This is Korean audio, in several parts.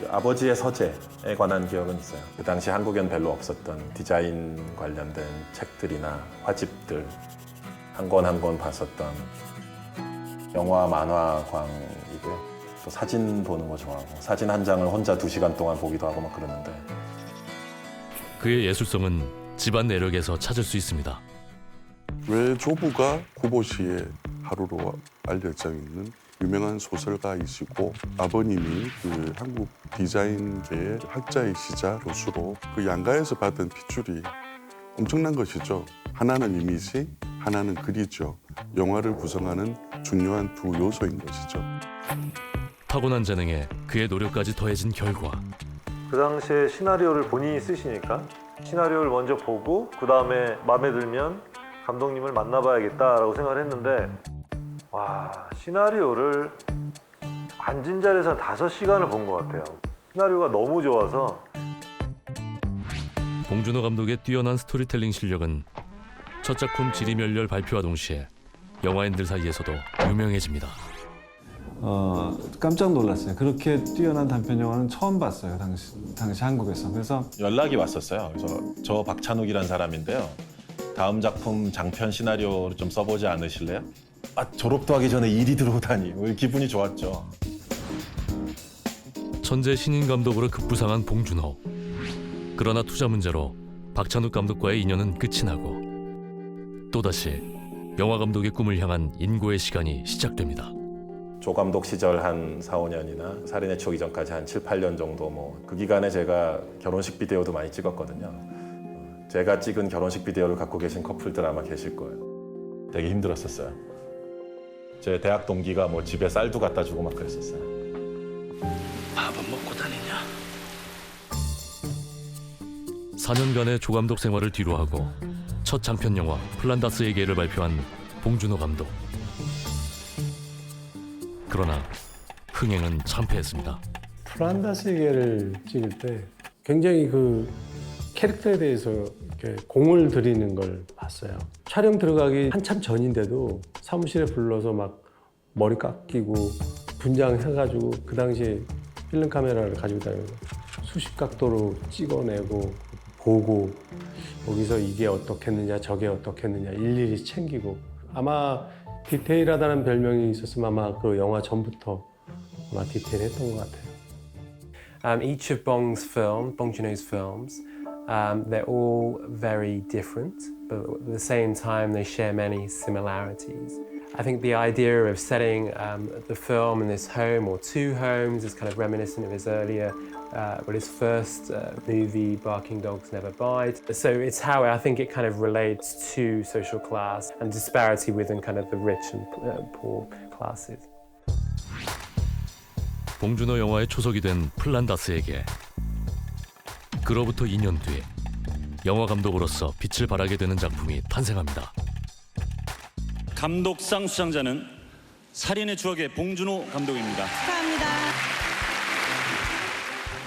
아버지의 서재에 관한 기억은 있어요. 그 당시 한국엔 별로 없었던 디자인 관련된 책들이나 화집들 한 권 한 권 봤었던 영화 만화광이고요. 또 사진 보는 거 좋아하고 사진 한 장을 혼자 2시간 동안 보기도 하고 막 그러는데 그의 예술성은 집안 내력에서 찾을 수 있습니다. 외조부가 구보시의 하루로 알려져 있는 유명한 소설가이시고 아버님이 그 한국 디자인계의 학자이시자 교수로 그 양가에서 받은 핏줄이 엄청난 것이죠. 하나는 이미지, 하나는 글이죠. 영화를 구성하는 중요한 두 요소인 것이죠. 타고난 재능에 그의 노력까지 더해진 결과 그 당시에 시나리오를 본인이 쓰시니까 시나리오를 먼저 보고 그 다음에 마음에 들면 감독님을 만나봐야겠다라고 생각을 했는데 와 시나리오를 앉은 자리에서 5시간을 본 것 같아요. 시나리오가 너무 좋아서 봉준호 감독의 뛰어난 스토리텔링 실력은 첫 작품 지리멸렬 발표와 동시에 영화인들 사이에서도 유명해집니다. 깜짝 놀랐어요. 그렇게 뛰어난 단편 영화는 처음 봤어요. 당시 한국에서. 그래서 연락이 왔었어요. 그래서 저 박찬욱이라는 사람인데요. 다음 작품 장편 시나리오를 좀 써보지 않으실래요? 졸업도 하기 전에 일이 들어오다니 기분이 좋았죠. 천재 신인 감독으로 급부상한 봉준호. 그러나 투자 문제로 박찬욱 감독과의 인연은 끝이 나고 또다시 영화 감독의 꿈을 향한 인고의 시간이 시작됩니다. 조 감독 시절 한 4, 5년이나 살인의 추억 이전까지 한 7, 8년 정도 그 기간에 제가 결혼식 비디오도 많이 찍었거든요. 제가 찍은 결혼식 비디오를 갖고 계신 커플들 아마 계실 거예요. 되게 힘들었었어요. 제 대학 동기가 집에 쌀도 갖다 주고 막 그랬었어요. 밥은 먹고 다니냐? 4년간의 조 감독 생활을 뒤로하고 첫 장편 영화 플란다스의 개를 발표한 봉준호 감독. 그러나 흥행은 참패했습니다. 플란다스의 개를 찍을 때 굉장히 그 캐릭터에 대해서 이렇게 공을 들이는 걸 봤어요. 촬영 들어가기 한참 전인데도 사무실에 불러서 막 머리 깎이고 분장해가지고 그 당시에 필름 카메라를 가지고 다니면서 수십 각도로 찍어내고 보고 여기서 이게 어떻겠느냐 저게 어떻겠느냐 일일이 챙기고 아마 디테일하다는 별명이 있었으면 아마 그 영화 전부터 아마 디테일했던 것 같아요. Each of Bong's Bong Joon-ho's films, they're all very different, but at the same time they share many similarities. I think the idea of setting the film in this home or two homes is kind of reminiscent of his earlier, his first movie, Barking Dogs Never Bite. So it's how I think it kind of relates to social class and disparity within kind of the rich and poor classes. 봉준호 영화의 초석이 된 플란다스에게 그로부터 2년 뒤에 영화 감독으로서 빛을 발하게 되는 작품이 탄생합니다. 감독상 수상자는 살인의 추억의 봉준호 감독입니다. 축하합니다.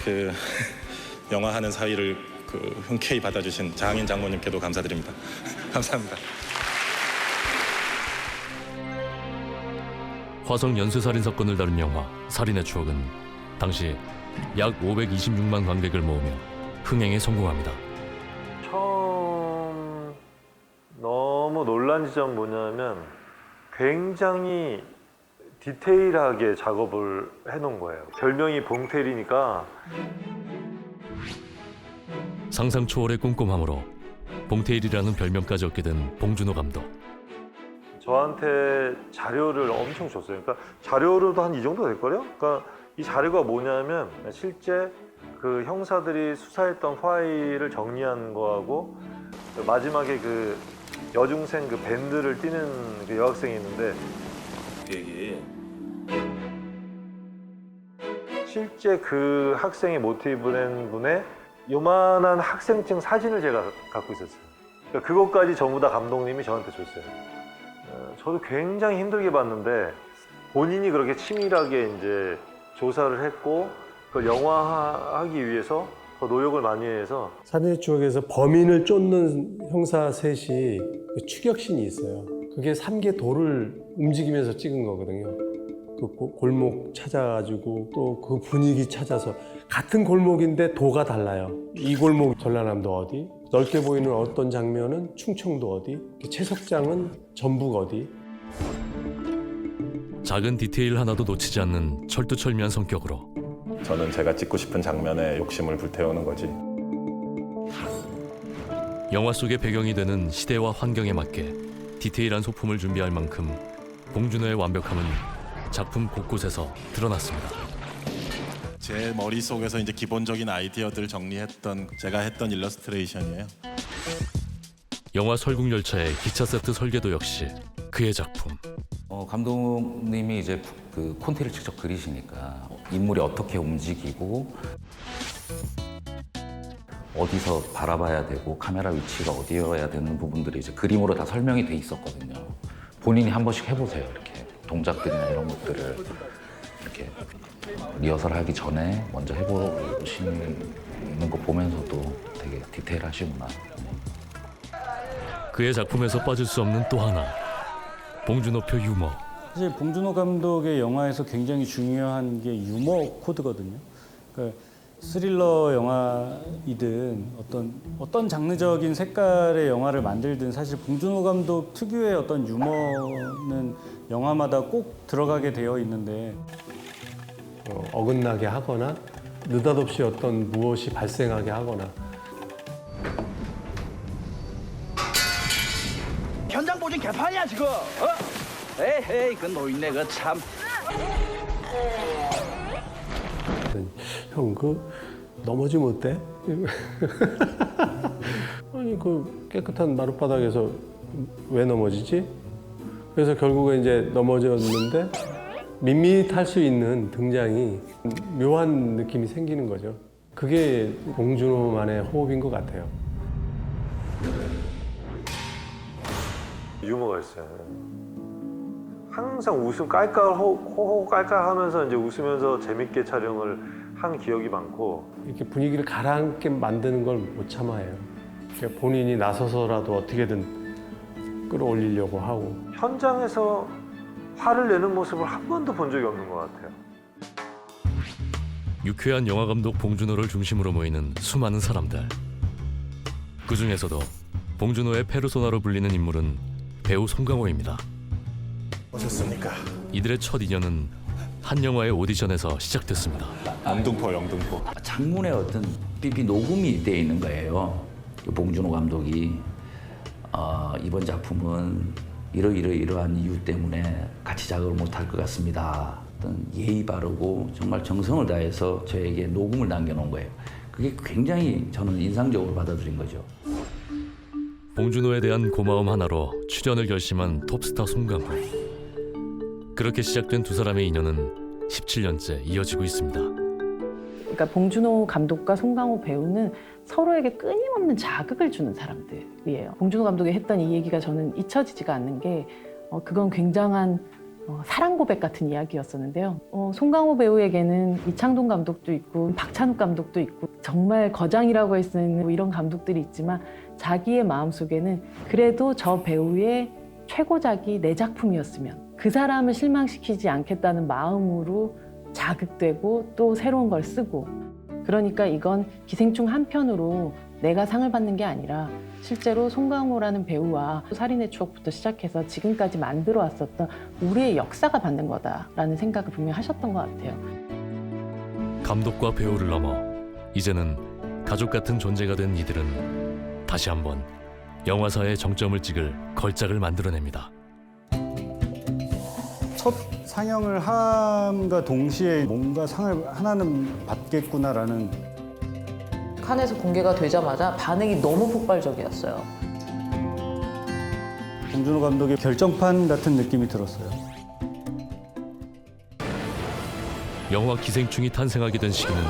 그 영화 하는 사이를 흔쾌히 받아주신 장인 장모님께도 감사드립니다. 감사합니다. 화성 연쇄살인 사건을 다룬 영화 살인의 추억은 당시 약 526만 관객을 모으며 흥행에 성공합니다. 처음 너무 놀란 지점 뭐냐면 굉장히 디테일하게 작업을 해놓은 거예요. 별명이 봉테리니까 상상 초월의 꼼꼼함으로 봉테일이라는 별명까지 얻게 된 봉준호 감독. 저한테 자료를 엄청 줬어요. 그러니까 자료로도 한 이 정도 될걸요? 그러니까 이 자료가 뭐냐면 실제 그 형사들이 수사했던 파일을 정리한 거하고 마지막에 그 여중생 그 밴드를 뛰는 그 여학생이 있는데 실제 그 학생이 모티브 낸 분의 요만한 학생증 사진을 제가 갖고 있었어요. 그러니까 그것까지 전부 다 감독님이 저한테 줬어요. 저도 굉장히 힘들게 봤는데 본인이 그렇게 치밀하게 이제 조사를 했고 그걸 영화화하기 위해서 더 노력을 많이 해서 살인의 추억에서 범인을 쫓는 형사 셋이 그 추격신이 있어요. 그게 3개 돌을 움직이면서 찍은 거거든요. 그 그 골목 찾아가지고 또 그 분위기 찾아서 같은 골목인데 도가 달라요. 이 골목 전라남도 어디, 넓게 보이는 어떤 장면은 충청도 어디, 채석장은 전북 어디. 작은 디테일 하나도 놓치지 않는 철두철미한 성격으로 저는 제가 찍고 싶은 장면에 욕심을 불태우는 거지. 영화 속의 배경이 되는 시대와 환경에 맞게 디테일한 소품을 준비할 만큼 봉준호의 완벽함은 작품 곳곳에서 드러났습니다. 제 머릿속에서 이제 기본적인 아이디어들 정리했던 제가 했던 일러스트레이션이에요. 영화 설국열차의 기차 세트 설계도 역시 그의 작품. 감독님이 이제 그 콘티를 직접 그리시니까 인물이 어떻게 움직이고 어디서 바라봐야 되고 카메라 위치가 어디여야 되는 부분들이 이제 그림으로 다 설명이 돼 있었거든요. 본인이 한 번씩 해보세요. 이렇게 동작들이나 이런 것들을 이렇게 리허설하기 전에 먼저 해보시는 거 보면서도 되게 디테일하시구나. 그의 작품에서 빠질 수 없는 또 하나, 봉준호표 유머. 사실 봉준호 감독의 영화에서 굉장히 중요한 게 유머 코드거든요. 그러니까 스릴러 영화이든 어떤 장르적인 색깔의 영화를 만들든 사실 봉준호 감독 특유의 어떤 유머는 영화마다 꼭 들어가게 되어 있는데 어긋나게 하거나 느닷없이 어떤 무엇이 발생하게 하거나. 현장 보진 개판이야 지금. 에헤이 그 노인네 그 참. 형, 그 넘어지면 어때? 아니 그 깨끗한 마룻바닥에서 왜 넘어지지? 그래서 결국에 이제 넘어졌는데 밋밋할 수 있는 등장이 묘한 느낌이 생기는 거죠. 그게 봉준호만의 호흡인 것 같아요. 유머가 있어요. 항상 웃음 깔깔 호호 깔깔하면서 이제 웃으면서 재밌게 촬영을 한 기억이 많고 이렇게 분위기를 가라앉게 만드는 걸 못 참아해요. 그러니까 본인이 나서서라도 어떻게든 끌어올리려고 하고. 현장에서 화를 내는 모습을 한 번도 본 적이 없는 것 같아요. 유쾌한 영화감독 봉준호를 중심으로 모이는 수많은 사람들. 그 중에서도 봉준호의 페르소나로 불리는 인물은 배우 송강호입니다. 오셨습니까? 이들의 첫 인연은 한 영화의 오디션에서 시작됐습니다. 영등포. 장문에 어떤 삐삐 녹음이 되어 있는 거예요. 봉준호 감독이 이번 작품은 이러한 이유 때문에 같이 작업을 못할 것 같습니다. 어떤 예의 바르고 정말 정성을 다해서 저에게 녹음을 남겨놓은 거예요. 그게 굉장히 저는 인상적으로 받아들인 거죠. 봉준호에 대한 고마움 하나로 출연을 결심한 톱스타 송강호. 그렇게 시작된 두 사람의 인연은 17년째 이어지고 있습니다. 그러니까 봉준호 감독과 송강호 배우는 서로에게 끊임없는 자극을 주는 사람들이에요. 봉준호 감독이 했던 이 얘기가 저는 잊혀지지가 않는 게 그건 굉장한 사랑 고백 같은 이야기였었는데요. 송강호 배우에게는 이창동 감독도 있고 박찬욱 감독도 있고 정말 거장이라고 할 수 있는 이런 감독들이 있지만 자기의 마음속에는 그래도 저 배우의 최고작이 내 작품이었으면 그 사람을 실망시키지 않겠다는 마음으로 자극되고 또 새로운 걸 쓰고, 그러니까 이건 기생충 한 편으로 내가 상을 받는 게 아니라 실제로 송강호라는 배우와 살인의 추억부터 시작해서 지금까지 만들어 왔었던 우리의 역사가 받는 거다라는 생각을 분명히 하셨던 것 같아요. 감독과 배우를 넘어 이제는 가족 같은 존재가 된 이들은 다시 한번 영화사의 정점을 찍을 걸작을 만들어냅니다. 첫 상영을 함과 동시에 뭔가 상을 하나는 받겠구나라는 칸에서 공개가 되자마자 반응이 너무 폭발적이었어요. 봉준호 감독의 결정판 같은 느낌이 들었어요. 영화 기생충이 탄생하게 된 시기는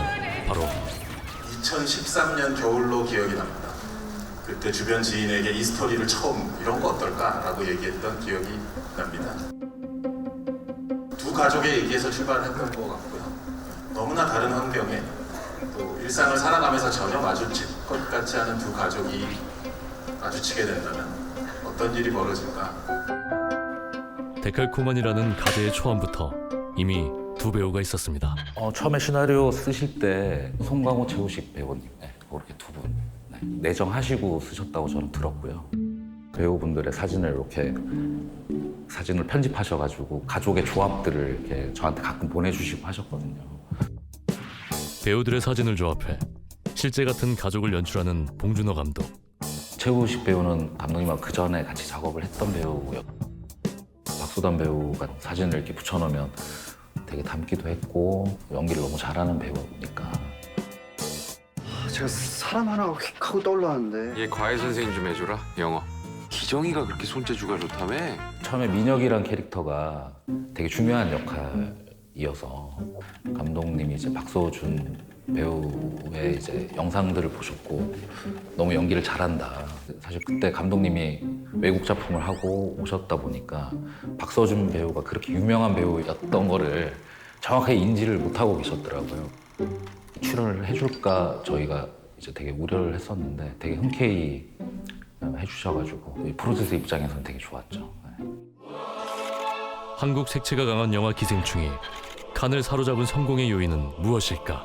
바로 2013년 겨울로 기억이 납니다. 그때 주변 지인에게 이 스토리를 처음 이런 거 어떨까라고 얘기했던 기억이 납니다. 두 가족의 얘기에서 출발했던 것 같고요. 너무나 다른 환경에 또 일상을 살아가면서 전혀 마주칠 것 같지 않은 두 가족이 마주치게 된다면 어떤 일이 벌어질까? 데칼코만이라는 가대의 초안부터 이미 두 배우가 있었습니다. 처음에 시나리오 쓰실 때 송강호, 최우식 배우님 그렇게 두 분 내정하시고 쓰셨다고 저는 들었고요. 배우분들의 사진을 이렇게 사진을 편집하셔가지고 가족의 조합들을 이렇게 저한테 가끔 보내주시고 하셨거든요. 배우들의 사진을 조합해 실제 같은 가족을 연출하는 봉준호 감독. 최우식 배우는 감독님하고 그 전에 같이 작업을 했던 배우고요. 박수단 배우가 사진을 이렇게 붙여놓으면 되게 닮기도 했고 연기를 너무 잘하는 배우니까. 제가 사람 하나가 휙 하고 떠올랐는데. 얘 과외 선생님 좀 해줘라, 영어. 기정이가 그렇게 손재주가 좋다며? 처음에 민혁이란 캐릭터가 되게 중요한 역할이어서 감독님이 이제 박서준 배우의 이제 영상들을 보셨고 너무 연기를 잘한다. 사실 그때 감독님이 외국 작품을 하고 오셨다 보니까 박서준 배우가 그렇게 유명한 배우였던 거를 정확하게 인지를 못하고 계셨더라고요. 출연을 해줄까 저희가 이제 되게 우려를 했었는데 되게 흔쾌히 해주셔가지고 프로듀서 입장에서는 되게 좋았죠. 한국 색채가 강한 영화 기생충이 칸을 사로잡은 성공의 요인은 무엇일까?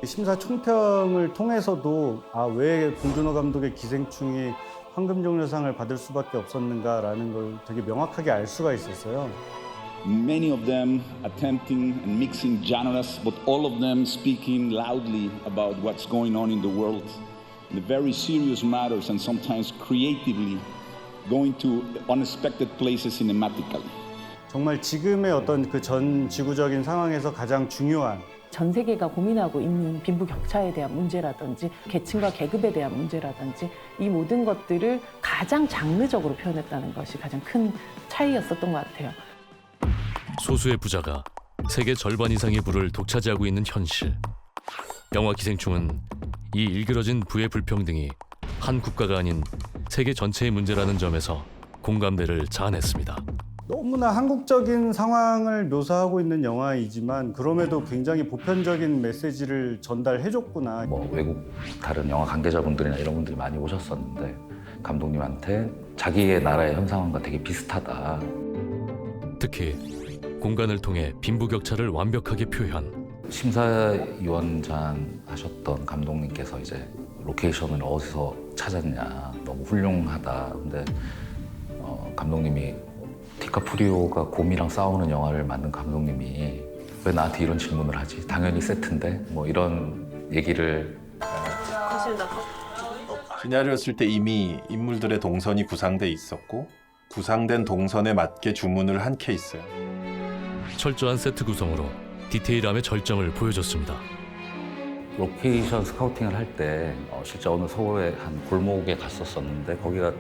심사 총평을 통해서도 왜 봉준호 감독의 기생충이 황금종려상을 받을 수밖에 없었는가라는 걸 되게 명확하게 알 수가 있었어요. Many of them attempting and mixing genres, but all of them speaking loudly about what's going on in the world, in the very serious matters, and sometimes creatively going to unexpected places cinematically. 정말 지금의 어떤 그 전 지구적인 상황에서 가장 중요한 전 세계가 고민하고 있는 빈부격차에 대한 문제라든지 계층과 계급에 대한 문제라든지 이 모든 것들을 가장 장르적으로 표현했다는 것이 가장 큰 차이였었던 것 같아요. 소수의 부자가 세계 절반 이상의 부를 독차지하고 있는 현실. 영화 기생충은 이 일그러진 부의 불평등이 한 국가가 아닌 세계 전체의 문제라는 점에서 공감대를 자아냈습니다. 너무나 한국적인 상황을 묘사하고 있는 영화이지만 그럼에도 굉장히 보편적인 메시지를 전달해줬구나. 외국 다른 영화 관계자분들이나 이런 분들이 많이 오셨었는데 감독님한테 자기의 나라의 현 상황과 되게 비슷하다. 특히 공간을 통해 빈부격차를 완벽하게 표현. 심사위원장 하셨던 감독님께서 이제 로케이션을 어디서 찾았냐, 너무 훌륭하다. 근데 감독님이 디카프리오가 곰이랑 싸우는 영화를 만든 감독님이 왜 나한테 이런 질문을 하지? 당연히 세트인데? 뭐 이런 얘기를. 시나리오 쓸 때 이미 인물들의 동선이 구상돼 있었고 구상된 동선에 맞게 주문을 한 케이스예요. 철저한 세트 구성으로 디테일함의 절정을 보여줬습니다. 로케이션 스카우팅을 할 때 실제 어느 서울의 한 골목에 갔었었는데 거기가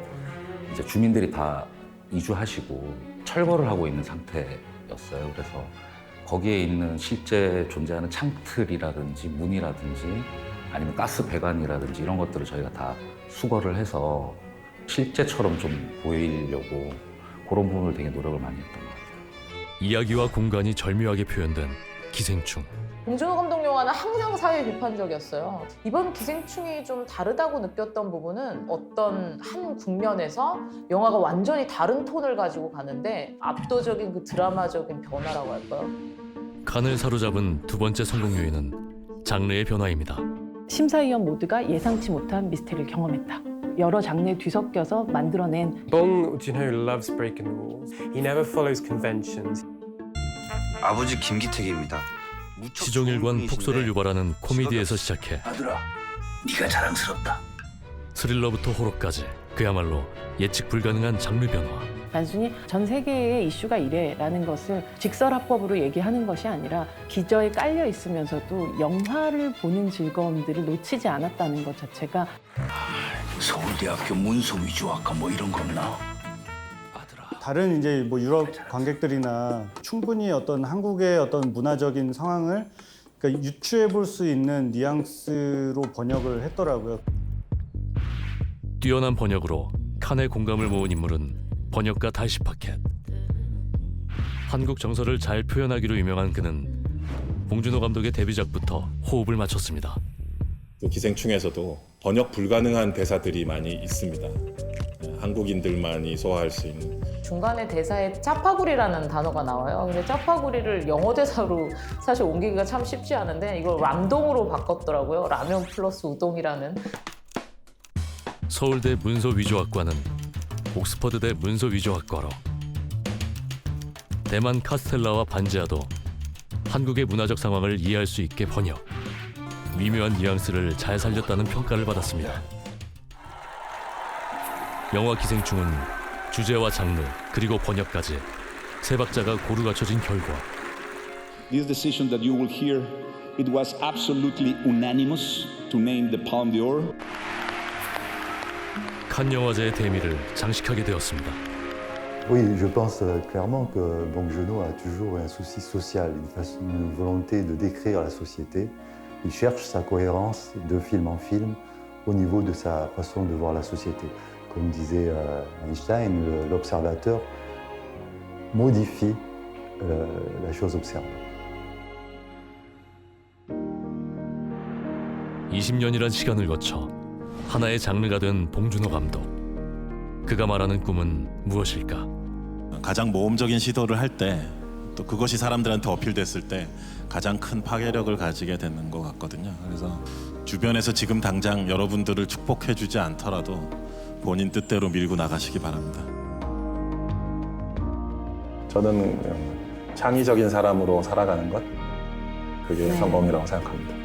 이제 주민들이 다 이주하시고 철거를 하고 있는 상태였어요. 그래서 거기에 있는 실제 존재하는 창틀이라든지 문이라든지 아니면 가스 배관이라든지 이런 것들을 저희가 다 수거를 해서 실제처럼 좀 보이려고 그런 부분을 되게 노력을 많이 했던 것 같아요. 이야기와 공간이 절묘하게 표현된 기생충. 봉준호 감독 영화는 항상 사회 비판적이었어요. 이번 기생충이 좀 다르다고 느꼈던 부분은 어떤 한 국면에서 영화가 완전히 다른 톤을 가지고 가는데 압도적인 그 드라마적인 변화라고 할까요? 칸을 사로잡은 두 번째 성공 요인은 장르의 변화입니다. 심사위원 모두가 예상치 못한 미스테리를 경험했다. 여러 장르에 뒤섞여서 만들어낸 Bong Joon-ho loves breaking the rules. He never follows conventions. 아버지 김기택입니다. 시종일관 폭소를 유발하는 코미디에서 시작해 아들아, 네가 자랑스럽다. 스릴러부터 호러까지 그야말로 예측 불가능한 장르 변화. 단순히 전 세계의 이슈가 이래라는 것을 직설합법으로 얘기하는 것이 아니라 기저에 깔려 있으면서도 영화를 보는 즐거움들을 놓치지 않았다는 것 자체가 서울대학교 문서위조학과 뭐 이런 거 없나? 다른 이제 뭐 유럽 관객들이나 충분히 어떤 한국의 어떤 문화적인 상황을 그러니까 유추해 볼 수 있는 뉘앙스로 번역을 했더라고요. 뛰어난 번역으로 칸의 공감을 모은 인물은 번역가 다이시 파켓. 한국 정서를 잘 표현하기로 유명한 그는 봉준호 감독의 데뷔작부터 호흡을 맞췄습니다. 기생충에서도 번역 불가능한 대사들이 많이 있습니다. 한국인들만이 소화할 수 있는 중간에 대사에 짜파구리라는 단어가 나와요. 근데 짜파구리를 영어 대사로 사실 옮기기가 참 쉽지 않은데 이걸 람동으로 바꿨더라고요. 라면 플러스 우동이라는. 서울대 문서위조학과는 옥스퍼드대 문서위조학과로, 대만 카스텔라와 반지하도 한국의 문화적 상황을 이해할 수 있게 번역, 미묘한 뉘앙스를 잘 살렸다는 평가를 받았습니다. 영화 기생충은 주제와 장르 그리고 번역까지 세 박자가 고루 갖춰진 결과 This decision that you will hear, it was absolutely unanimous to name the Palme d'Or. 칸 영화제의 대미를 장식하게 되었습니다. Oui, je pense clairement que Bong Joon-ho a toujours un souci social, une volonté de décrire la société. Il cherche sa cohérence de film en film au niveau de sa façon de voir la société. Comme disait Einstein, l'observateur modifie la chose observée. 20년이란 시간을 거쳐 하나의 장르가 된 봉준호 감독. 그가 말하는 꿈은 무엇일까? 가장 모험적인 시도를 할 때, 또 그것이 사람들한테 어필됐을 때 가장 큰 파괴력을 가지게 되는 것 같거든요. 그래서 주변에서 지금 당장 여러분들을 축복해주지 않더라도 본인 뜻대로 밀고 나가시기 바랍니다. 저는 창의적인 사람으로 살아가는 것, 그게 성공이라고 생각합니다.